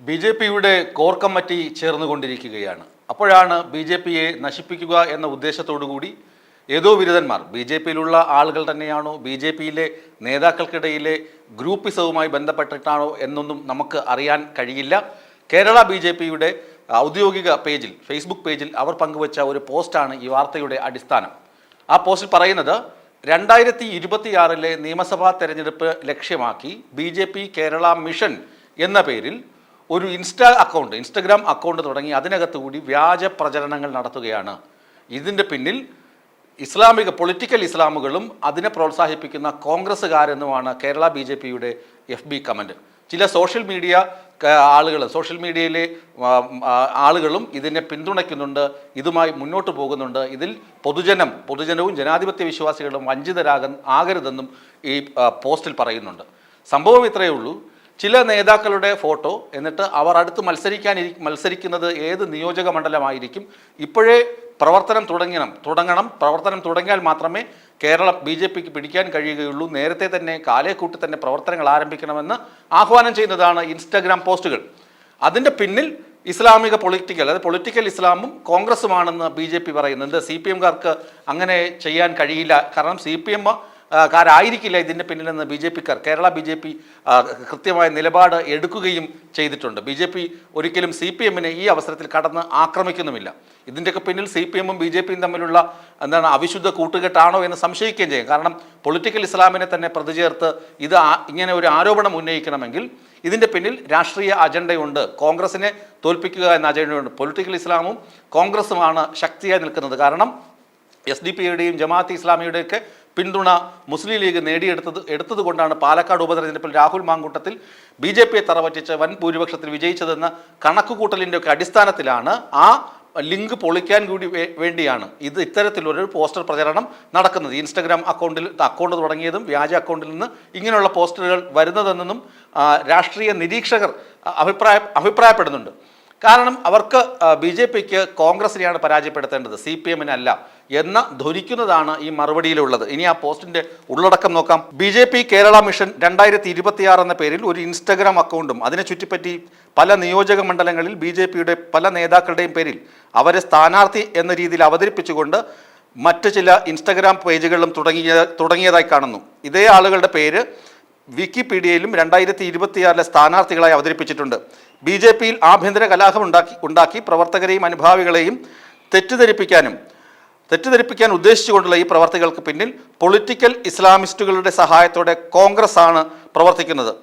ബി.ജെ.പിയുടെ core committee ചേർന്നുകൊണ്ടിരിക്കുകയാണ്. അപ്പോഴാണ് ബി.ജെ.പിയെ നശിപ്പിക്കുക എന്ന ഉദ്ദേശത്തോടുകൂടി ഏതോ ബിരുദന്മാർ, ബി.ജെ.പിയിലുള്ള ആളുകൾ തന്നെയാണോ, ബി.ജെ.പിയിലെ നേതാക്കൾക്കിടയിലെ ഗ്രൂപ്പിസവുമായി ബന്ധപ്പെട്ടിട്ടാണോ എന്നൊന്നും നമുക്ക് അറിയാൻ കഴിയില്ല. കേരള ബി.ജെ.പിയുടെ ഔദ്യോഗിക പേജിൽ, ഫേസ്ബുക്ക് പേജിൽ അവർ പങ്കുവച്ച ഒരു പോസ്റ്റാണ് ഈ വാർത്തയുടെ അടിസ്ഥാനം. ആ പോസ്റ്റിൽ പറയുന്നത് 2026 നിയമസഭാ തെരഞ്ഞെടുപ്പ് ലക്ഷ്യമാക്കി ബി.ജെ.പി കേരള മിഷൻ എന്ന പേരിൽ ഒരു ഇൻസ്റ്റഗ്രാം അക്കൗണ്ട് തുടങ്ങി അതിനകത്ത് കൂടി വ്യാജ പ്രചരണങ്ങൾ നടത്തുകയാണ്. ഇതിൻ്റെ പിന്നിൽ പൊളിറ്റിക്കൽ ഇസ്ലാമുകളും അതിനെ പ്രോത്സാഹിപ്പിക്കുന്ന കോൺഗ്രസ്സുകാരെന്നുമാണ് കേരള ബി.ജെ.പിയുടെ FB കമൻറ്റ്. ചില സോഷ്യൽ മീഡിയയിലെ ആളുകളും ഇതിനെ പിന്തുണയ്ക്കുന്നുണ്ട്, ഇതുമായി മുന്നോട്ട് പോകുന്നുണ്ട്. ഇതിൽ പൊതുജനവും ജനാധിപത്യ വിശ്വാസികളും ആകരുതെന്നും ഈ പോസ്റ്റിൽ പറയുന്നുണ്ട്. സംഭവം ഇത്രയേ ഉള്ളൂ. ചില നേതാക്കളുടെ ഫോട്ടോ, എന്നിട്ട് അവർ അടുത്ത് മത്സരിക്കുന്നത് ഏത് നിയോജക മണ്ഡലമായിരിക്കും, ഇപ്പോഴേ പ്രവർത്തനം പ്രവർത്തനം തുടങ്ങിയാൽ മാത്രമേ ബി.ജെ.പിക്ക് പിടിക്കാൻ കഴിയുകയുള്ളൂ, നേരത്തെ തന്നെ കാലേക്കൂട്ടി തന്നെ പ്രവർത്തനങ്ങൾ ആരംഭിക്കണമെന്ന് ആഹ്വാനം ചെയ്യുന്നതാണ് ഇൻസ്റ്റഗ്രാം പോസ്റ്റുകൾ. അതിൻ്റെ പിന്നിൽ പൊളിറ്റിക്കൽ ഇസ്ലാമും കോൺഗ്രസുമാണെന്ന് ബി.ജെ.പി പറയുന്നുണ്ട്. CPM-കാർക്ക് അങ്ങനെ ചെയ്യാൻ കഴിയില്ല, കാരണം CPM കാരായിരിക്കില്ല ഇതിൻ്റെ പിന്നിലെന്ന് കേരള ബി.ജെ.പി കൃത്യമായ നിലപാട് എടുക്കുകയും ചെയ്തിട്ടുണ്ട്. ബി.ജെ.പി ഒരിക്കലും CPM-നെ ഈ അവസരത്തിൽ കടന്ന് ആക്രമിക്കുന്നുമില്ല. ഇതിൻ്റെയൊക്കെ പിന്നിൽ CPM-ഉം ബി.ജെ.പിയും തമ്മിലുള്ള അവിശുദ്ധ കൂട്ടുകെട്ടാണോ എന്ന് സംശയിക്കുകയും ചെയ്യും. കാരണം പൊളിറ്റിക്കൽ ഇസ്ലാമിനെ തന്നെ പ്രതിചേർത്ത് ഇങ്ങനെ ഒരു ആരോപണം ഉന്നയിക്കണമെങ്കിൽ ഇതിൻ്റെ പിന്നിൽ രാഷ്ട്രീയ അജണ്ടയുണ്ട്. കോൺഗ്രസിനെ തോൽപ്പിക്കുക എന്ന അജണ്ടയുണ്ട്. പൊളിറ്റിക്കൽ ഇസ്ലാമും കോൺഗ്രസുമാണ് ശക്തിയായി നിൽക്കുന്നത്. കാരണം SDP-യുടെയും ജമാഅത്തെ ഇസ്ലാമിയുടെയൊക്കെ പിന്തുണ മുസ്ലിം ലീഗ് എടുത്തത് കൊണ്ടാണ് പാലക്കാട് ഉപതെരഞ്ഞെടുപ്പിൽ രാഹുൽ മാങ്കൂട്ടത്തിൽ ബി.ജെ.പിയെ തറപറ്റിച്ച് വൻ ഭൂരിപക്ഷത്തിൽ വിജയിച്ചതെന്ന കണക്കുകൂട്ടലിൻ്റെ ഒക്കെ അടിസ്ഥാനത്തിലാണ് ആ ലിങ്ക് പൊളിക്കാൻ കൂടി വേണ്ടിയാണ് ഇത്തരത്തിലൊരു പോസ്റ്റർ പ്രചരണം നടക്കുന്നത്. ഇൻസ്റ്റഗ്രാം അക്കൗണ്ട് തുടങ്ങിയതും വ്യാജ അക്കൗണ്ടിൽ നിന്ന് ഇങ്ങനെയുള്ള പോസ്റ്ററുകൾ വരുന്നതെന്നും രാഷ്ട്രീയ നിരീക്ഷകർ അഭിപ്രായപ്പെടുന്നുണ്ട്. കാരണം അവർക്ക് ബി.ജെ.പിക്ക് കോൺഗ്രസിനെയാണ് പരാജയപ്പെടുത്തേണ്ടത്, CPM-നല്ല എന്ന് ധരിക്കുന്നതാണ് ഈ മറുപടിയിലുള്ളത്. ഇനി ആ പോസ്റ്റിന്റെ ഉള്ളടക്കം നോക്കാം. ബി.ജെ.പി കേരള മിഷൻ 2026 എന്ന പേരിൽ ഒരു ഇൻസ്റ്റഗ്രാം അക്കൗണ്ടും അതിനെ ചുറ്റിപ്പറ്റി പല നിയോജക മണ്ഡലങ്ങളിൽ ബി.ജെ.പിയുടെ പല നേതാക്കളുടെയും പേരിൽ അവരെ സ്ഥാനാർത്ഥി എന്ന രീതിയിൽ അവതരിപ്പിച്ചുകൊണ്ട് മറ്റ് ചില ഇൻസ്റ്റഗ്രാം പേജുകളിലും തുടങ്ങിയതായി കാണുന്നു. ഇതേ ആളുകളുടെ പേര് വിക്കിപീഡിയയിലും 2026 സ്ഥാനാർത്ഥികളായി അവതരിപ്പിച്ചിട്ടുണ്ട്. ബി.ജെ.പിയിൽ ആഭ്യന്തര കലാപം ഉണ്ടാക്കി പ്രവർത്തകരെയും അനുഭാവികളെയും തെറ്റിദ്ധരിപ്പിക്കാൻ ഉദ്ദേശിച്ചുകൊണ്ടുള്ള ഈ പ്രവർത്തികൾക്ക് പിന്നിൽ പൊളിറ്റിക്കൽ ഇസ്ലാമിസ്റ്റുകളുടെ സഹായത്തോടെ കോൺഗ്രസ് ആണ് പ്രവർത്തിക്കുന്നത്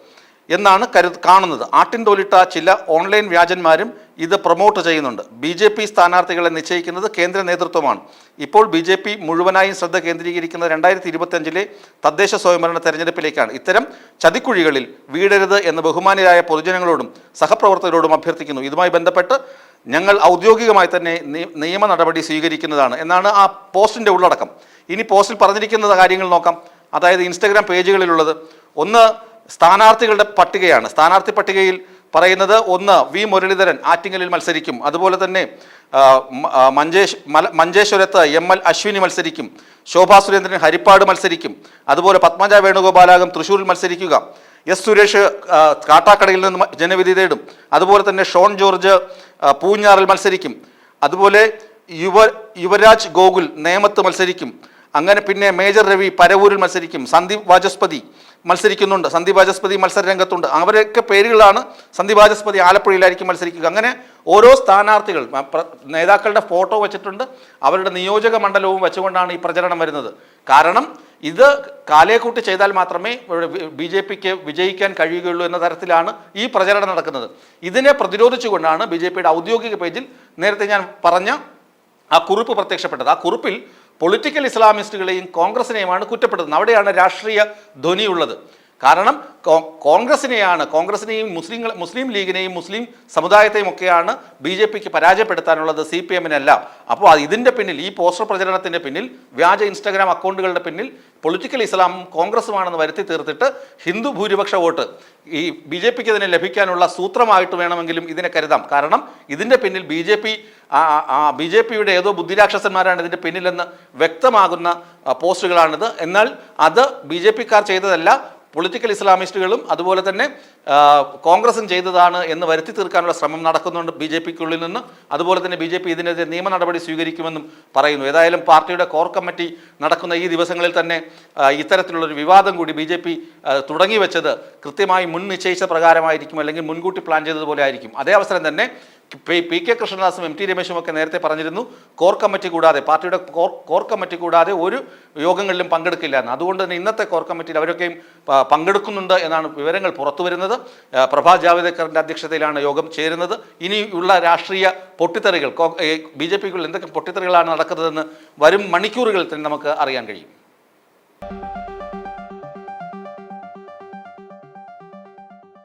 എന്നാണ് കാണുന്നത്. ആട്ടിൻതോലിട്ട ചില ഓൺലൈൻ വ്യാജന്മാരും ഇത് പ്രൊമോട്ട് ചെയ്യുന്നുണ്ട്. ബി.ജെ.പി സ്ഥാനാർത്ഥികളെ നിശ്ചയിക്കുന്നത് കേന്ദ്ര നേതൃത്വമാണ്. ഇപ്പോൾ ബി.ജെ.പി മുഴുവനായും ശ്രദ്ധ കേന്ദ്രീകരിക്കുന്നത് 2025 തദ്ദേശ സ്വയംഭരണ തെരഞ്ഞെടുപ്പിലേക്കാണ്. ഇത്തരം ചതിക്കുഴികളിൽ വീഴരുത് എന്ന് ബഹുമാന്യരായ പൊതുജനങ്ങളോടും സഹപ്രവർത്തകരോടും അഭ്യർത്ഥിക്കുന്നു. ഇതുമായി ബന്ധപ്പെട്ട് ഞങ്ങൾ ഔദ്യോഗികമായി തന്നെ നിയമ നടപടി സ്വീകരിക്കുന്നതാണ് എന്നാണ് ആ പോസ്റ്റിൻ്റെ ഉള്ളടക്കം. ഇനി പോസ്റ്റിൽ പറഞ്ഞിരിക്കുന്ന കാര്യങ്ങൾ നോക്കാം. അതായത് ഇൻസ്റ്റഗ്രാം പേജുകളിലുള്ളത് ഒന്ന് സ്ഥാനാർത്ഥികളുടെ പട്ടികയാണ്. സ്ഥാനാർത്ഥി പട്ടികയിൽ പറയുന്നത് ഒന്ന് വി മുരളീധരൻ ആറ്റിങ്ങലിൽ മത്സരിക്കും, അതുപോലെ തന്നെ മഞ്ചേശ്വരത്ത് ML അശ്വിനി മത്സരിക്കും, ശോഭാ സുരേന്ദ്രൻ ഹരിപ്പാട് മത്സരിക്കും, അതുപോലെ പത്മജ വേണുഗോപാലാകും തൃശ്ശൂരിൽ മത്സരിക്കുക, എസ് സുരേഷ് കാട്ടാക്കടയിൽ നിന്ന് ജനവിധി തേടും, അതുപോലെ തന്നെ ഷോൺ ജോർജ് പൂഞ്ഞാറിൽ മത്സരിക്കും, അതുപോലെ യുവരാജ് ഗോകുൽ നേമത്ത് മത്സരിക്കും, അങ്ങനെ പിന്നെ മേജർ രവി പരവൂരിൽ മത്സരിക്കും, സന്ദീപ് വാചസ്പതി മത്സരിക്കുന്നുണ്ട്, സന്ദീപ് വാചസ്പതി മത്സര രംഗത്തുണ്ട്. അവരൊക്കെ പേരുകളാണ്. സന്ദീപ് വാചസ്പതി ആലപ്പുഴയിലായിരിക്കും മത്സരിക്കുക. അങ്ങനെ ഓരോ സ്ഥാനാർത്ഥികൾ നേതാക്കളുടെ ഫോട്ടോ വെച്ചിട്ടുണ്ട്, അവരുടെ നിയോജക മണ്ഡലവും വെച്ചുകൊണ്ടാണ് ഈ പ്രചരണം വരുന്നത്. കാരണം ഇത് കാലേക്കൂട്ടി ചെയ്താൽ മാത്രമേ ബി.ജെ.പിക്ക് വിജയിക്കാൻ കഴിയുകയുള്ളൂ എന്ന തരത്തിലാണ് ഈ പ്രചരണം നടക്കുന്നത്. ഇതിനെ പ്രതിരോധിച്ചുകൊണ്ടാണ് ബി.ജെ.പിയുടെ ഔദ്യോഗിക പേജിൽ നേരത്തെ ഞാൻ പറഞ്ഞ ആ കുറിപ്പ് പ്രത്യക്ഷപ്പെട്ടത്. ആ കുറിപ്പിൽ പൊളിറ്റിക്കൽ ഇസ്ലാമിസ്റ്റുകളെയും കോൺഗ്രസിനെയുമാണ് കുറ്റപ്പെടുത്തുന്നത്. അവിടെയാണ് രാഷ്ട്രീയ ധ്വനിയുള്ളത്. കാരണം കോൺഗ്രസിനെയും മുസ്ലിം ലീഗിനെയും മുസ്ലിം സമുദായത്തെയും ഒക്കെയാണ് ബി.ജെ.പിക്ക് പരാജയപ്പെടുത്താനുള്ളത്, CPM-നല്ല. അപ്പോൾ ഇതിൻ്റെ പിന്നിൽ, ഈ പോസ്റ്റർ പ്രചരണത്തിൻ്റെ പിന്നിൽ, വ്യാജ ഇൻസ്റ്റഗ്രാം അക്കൗണ്ടുകളുടെ പിന്നിൽ പൊളിറ്റിക്കൽ ഇസ്ലാമും കോൺഗ്രസുമാണെന്ന് വരുത്തി തീർത്തിട്ട് ഹിന്ദു ഭൂരിപക്ഷ വോട്ട് ഈ ബി.ജെ.പിക്ക് ഇതിനെ ലഭിക്കാനുള്ള സൂത്രമായിട്ട് വേണമെങ്കിലും ഇതിനെ കരുതാം. കാരണം ഇതിൻ്റെ പിന്നിൽ ബി.ജെ.പിയുടെ ഏതോ ബുദ്ധിരാക്ഷസന്മാരാണ് ഇതിൻ്റെ പിന്നിലെന്ന് വ്യക്തമാകുന്ന പോസ്റ്റുകളാണിത്. എന്നാൽ അത് ബി.ജെ.പിക്കാർ ചെയ്തതല്ല, പൊളിറ്റിക്കൽ ഇസ്ലാമിസ്റ്റുകളും അതുപോലെ തന്നെ കോൺഗ്രസും ചെയ്തതാണ് എന്ന് വരുത്തി തീർക്കാനുള്ള ശ്രമം നടക്കുന്നുണ്ട് ബി ജെ പിക്കുള്ളിൽ നിന്ന്. അതുപോലെ തന്നെ ബി ജെ പി ഇതിനെതിരെ നിയമ നടപടി സ്വീകരിക്കുമെന്നും പറയുന്നു. ഏതായാലും പാർട്ടിയുടെ കോർ കമ്മിറ്റി നടക്കുന്ന ഈ ദിവസങ്ങളിൽ തന്നെ ഇത്തരത്തിലുള്ളൊരു വിവാദം കൂടി ബി ജെ പി തുടങ്ങി വെച്ചത് കൃത്യമായി മുൻ നിശ്ചയിച്ച പ്രകാരമായിരിക്കും, അല്ലെങ്കിൽ മുൻകൂട്ടി പ്ലാൻ ചെയ്തതുപോലെ ആയിരിക്കും. അതേ അവസരം തന്നെ പി കെ കൃഷ്ണദാസും എം ടി രമേശും ഒക്കെ നേരത്തെ പറഞ്ഞിരുന്നു കോർ കമ്മിറ്റി കൂടാതെ, പാർട്ടിയുടെ കോർ കമ്മിറ്റി കൂടാതെ ഒരു യോഗങ്ങളിലും പങ്കെടുക്കില്ല എന്ന്. അതുകൊണ്ട് തന്നെ ഇന്നത്തെ കോർ കമ്മിറ്റിയിൽ അവരൊക്കെയും പങ്കെടുക്കുന്നുണ്ട് എന്നാണ് വിവരങ്ങൾ പുറത്തു വരുന്നത്. പ്രഭാ ജാവ്ദേക്കറിൻ്റെ അധ്യക്ഷതയിലാണ് യോഗം ചേരുന്നത്. ഇനിയുള്ള രാഷ്ട്രീയ പൊട്ടിത്തെറികൾ, ബി ജെ പിക്കുള്ളിൽ എന്തൊക്കെ പൊട്ടിത്തെറികളാണ് നടക്കുന്നതെന്ന് വരും മണിക്കൂറുകളിൽ തന്നെ നമുക്ക് അറിയാൻ കഴിയും.